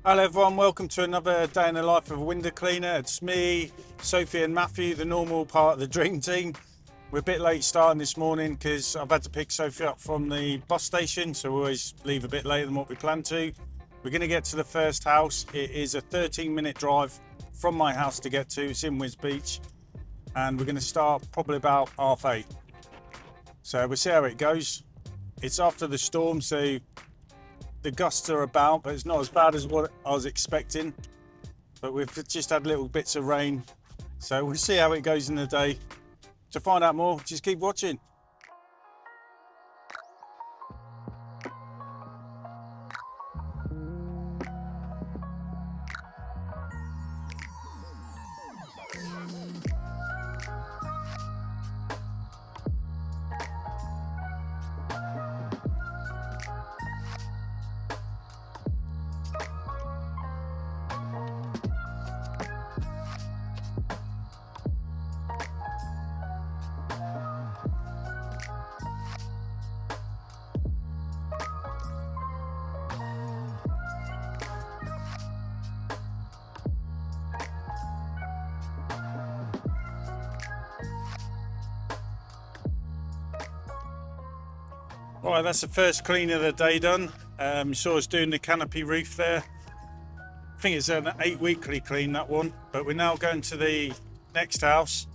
Hello everyone, welcome to another day in the life of a window cleaner. It's me, Sophie and Matthew, the normal part of the dream team. We're a bit late starting this morning because I've had to pick Sophie up from the bus station, so we always leave a bit later than what we planned to. We're going to get to the first house. It is a 13-minute drive from my house to get to. It's in Whist Beach, and we're going to start probably about 8:30. So we'll see how it goes. It's after the storm, so the gusts are about, but it's not as bad as what I was expecting. But we've just had little bits of rain, so we'll see how it goes in the day. To find out more, just keep watching. Right, that's the first clean of the day done. You saw us doing the canopy roof there. I think it's an 8-weekly clean, that one. But we're now going to the next house.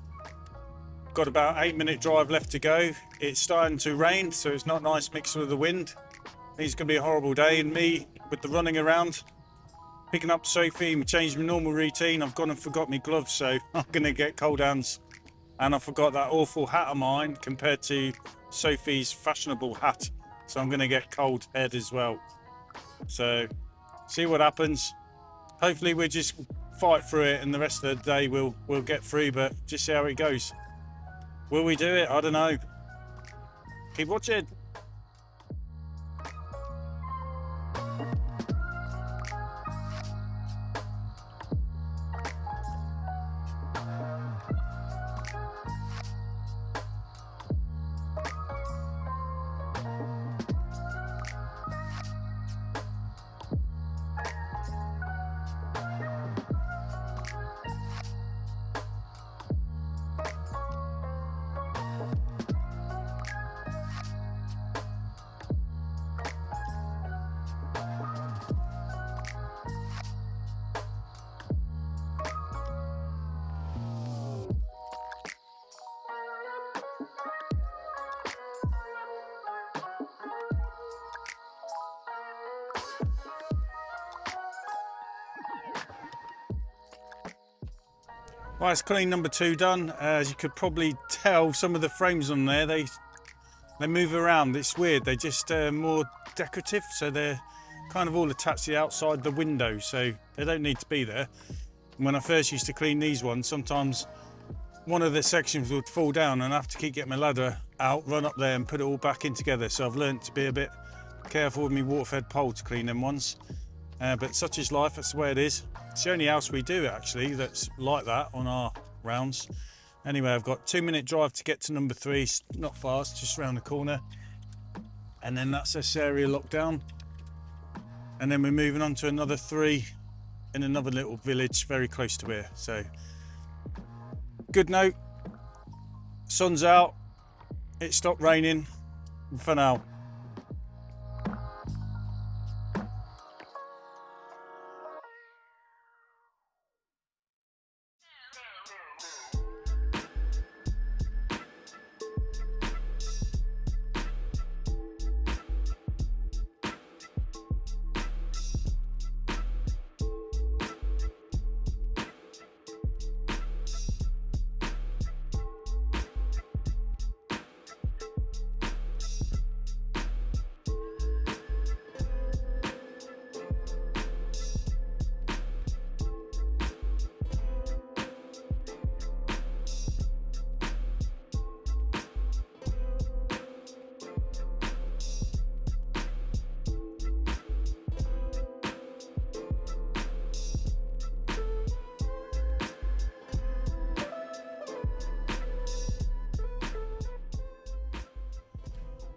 Got about 8-minute drive left to go. It's starting to rain, so it's not nice mixed with the wind. I think it's going to be a horrible day, and me with the running around, picking up Sophie, changed my normal routine. I've gone and forgot my gloves, so I'm going to get cold hands. And I forgot that awful hat of mine compared to Sophie's fashionable hat, so I'm going to get cold head as well. So see what happens. Hopefully we'll just fight through it, and the rest of the day we'll get through, but just see how it goes. Will we do it? I don't know. Keep watching. Right, it's clean number 2 done. As you could probably tell, some of the frames on there, they move around. It's weird. They're just more decorative, so they're kind of all attached to the outside the window, so they don't need to be there. And when I first used to clean these ones, sometimes one of the sections would fall down and I have to keep getting my ladder out, run up there and put it all back in together. So I've learned to be a bit careful with my water-fed pole to clean them ones. But such is life, that's the way it is. It's the only house we do actually that's like that on our rounds. Anyway, I've got 2-minute drive to get to number 3. It's not far, it's just around the corner. And then that's this area locked down. And then we're moving on to another 3 in another little village very close to here. So, good note, sun's out, it stopped raining for now.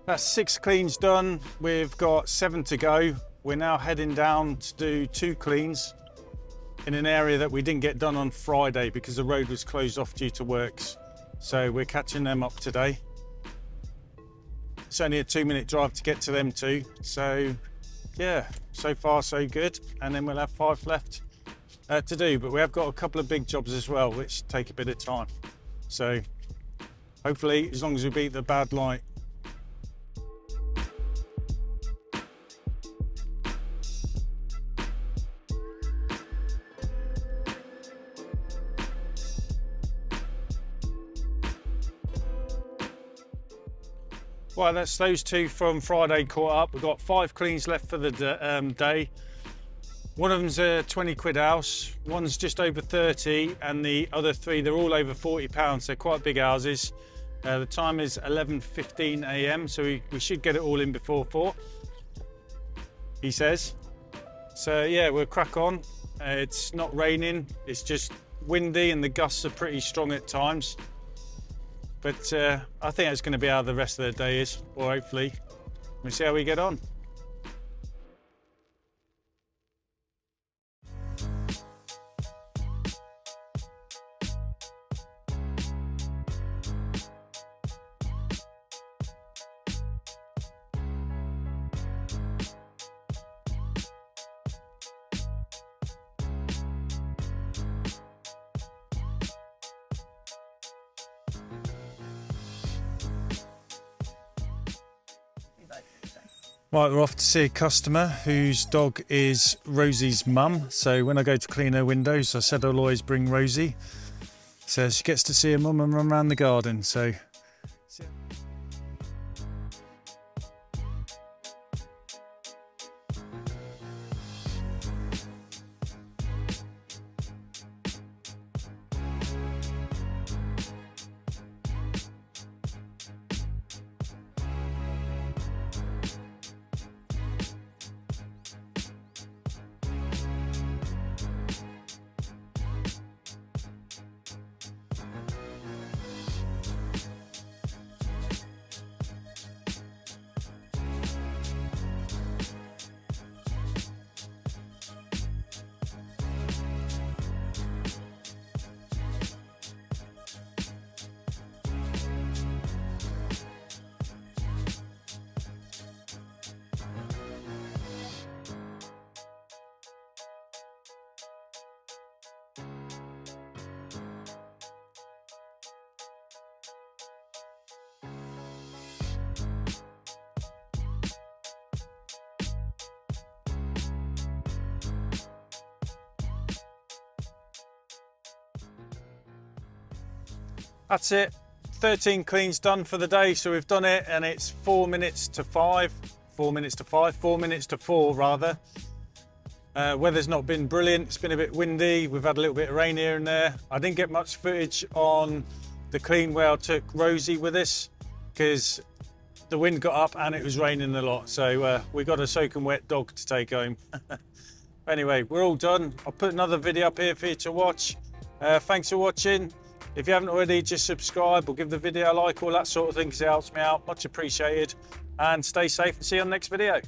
That's 6 cleans done. We've got 7 to go. we're now heading down to do 2 cleans in an area that we didn't get done on Friday because the road was closed off due to works. So we're catching them up today. It's only a 2-minute drive to get to them 2. So yeah, so far so good. And then we'll have 5 left to do, but we have got a couple of big jobs as well, which take a bit of time. So hopefully, as long as we beat the bad light. Well, that's those 2 from Friday caught up. We've got 5 cleans left for the day. One of them's a 20 quid house, one's just over 30, and the other 3, they're all over 40 pounds. They're quite big houses. The time is 11:15 a.m, so we should get it all in before 4, he says. So yeah, we'll crack on. It's not raining, it's just windy and the gusts are pretty strong at times. But I think it's going to be how the rest of the day is, or hopefully. We'll see how we get on. Right, we're off to see a customer whose dog is Rosie's mum. So when I go to clean her windows, I said I'll always bring Rosie. So she gets to see her mum and run around the garden. So. That's it, 13 cleans done for the day, so we've done it, and it's 4 minutes to 4 minutes to 4 rather. Weather's not been brilliant, it's been a bit windy, we've had a little bit of rain here and there. I didn't get much footage on the clean where I took Rosie with us because the wind got up and it was raining a lot, so we got a soaking wet dog to take home. Anyway, we're all done. I'll put another video up here for you to watch. Thanks for watching. If you haven't already, just subscribe or give the video a like, all that sort of thing, because it helps me out. Much appreciated. And stay safe and see you on the next video.